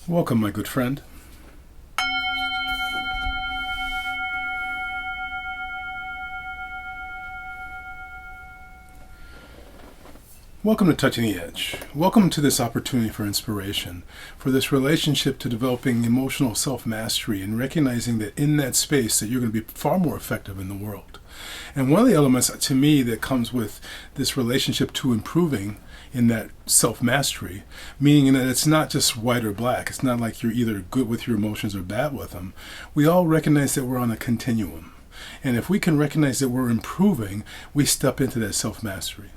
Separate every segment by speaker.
Speaker 1: Welcome, my good friend. Welcome to Touching the Edge. Welcome to this opportunity for inspiration, for this relationship to developing emotional self-mastery and recognizing that in that space that you're going to be far more effective in the world. And one of the elements to me that comes with this relationship to improving in that self-mastery, meaning that it's not just white or black. It's not like you're either good with your emotions or bad with them. We all recognize that we're on a continuum. And if we can recognize that we're improving, we step into that self-mastery.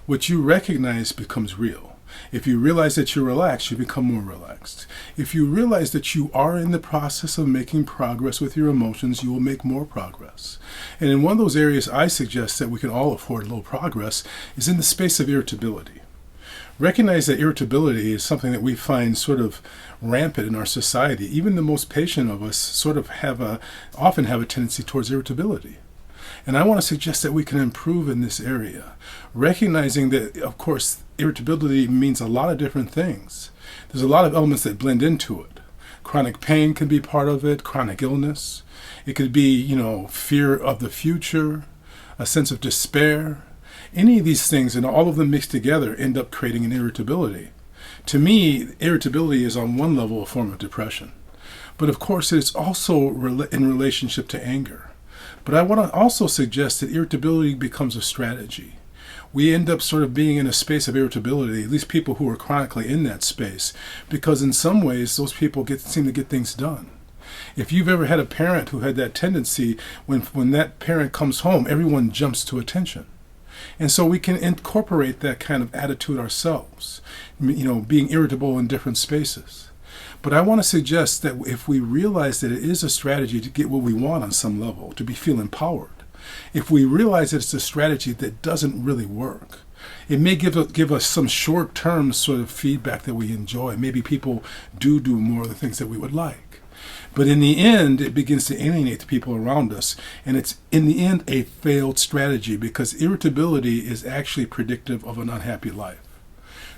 Speaker 1: What you recognize becomes real. If you realize that you're relaxed, you become more relaxed. If you realize that you are in the process of making progress with your emotions, you will make more progress. And in one of those areas I suggest that we can all afford a little progress is in the space of irritability. Recognize that irritability is something that we find sort of rampant in our society. Even the most patient of us sort of often have a tendency towards irritability. And I want to suggest that we can improve in this area, recognizing that, of course, irritability means a lot of different things. There's a lot of elements that blend into it. Chronic pain can be part of it, chronic illness. It could be, fear of the future, a sense of despair. Any of these things and all of them mixed together end up creating an irritability. To me, irritability is on one level a form of depression. But of course, it's also in relationship to anger. But I want to also suggest that irritability becomes a strategy. We end up sort of being in a space of irritability, at least people who are chronically in that space, because in some ways those people seem to get things done. If you've ever had a parent who had that tendency, when that parent comes home, everyone jumps to attention. And so we can incorporate that kind of attitude ourselves, being irritable in different spaces. But I want to suggest that if we realize that it is a strategy to get what we want on some level, to feel empowered, if we realize that it's a strategy that doesn't really work, it may give us some short-term sort of feedback that we enjoy. Maybe people do more of the things that we would like. But in the end, it begins to alienate the people around us. And it's, in the end, a failed strategy because irritability is actually predictive of an unhappy life.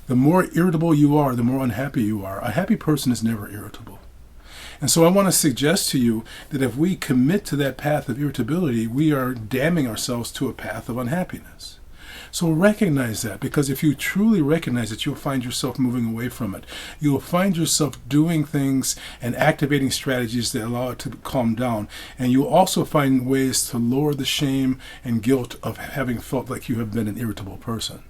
Speaker 1: The more irritable you are, the more unhappy you are. A happy person is never irritable. And so I want to suggest to you that if we commit to that path of irritability, we are damning ourselves to a path of unhappiness. So recognize that, because if you truly recognize it, you'll find yourself moving away from it. You'll find yourself doing things and activating strategies that allow it to calm down. And you'll also find ways to lower the shame and guilt of having felt like you have been an irritable person.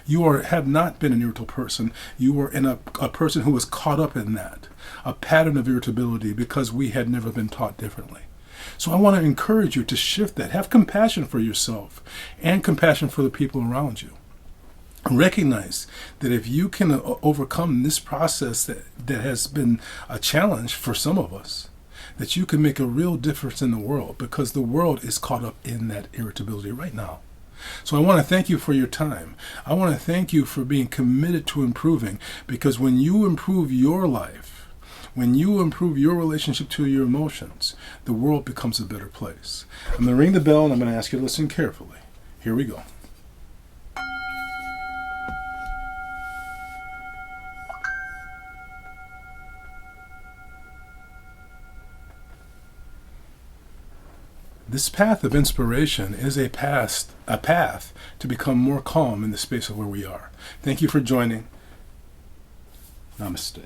Speaker 1: You have not been an irritable person. You were a person who was caught up in that, a pattern of irritability because we had never been taught differently. So I want to encourage you to shift that. Have compassion for yourself and compassion for the people around you. Recognize that if you can overcome this process that has been a challenge for some of us, that you can make a real difference in the world, because the world is caught up in that irritability right now. So I want to thank you for your time. I want to thank you for being committed to improving, because when you improve your life, when you improve your relationship to your emotions, the world becomes a better place. I'm going to ring the bell and I'm going to ask you to listen carefully. Here we go. This path of inspiration is a path to become more calm in the space of where we are. Thank you for joining. Namaste.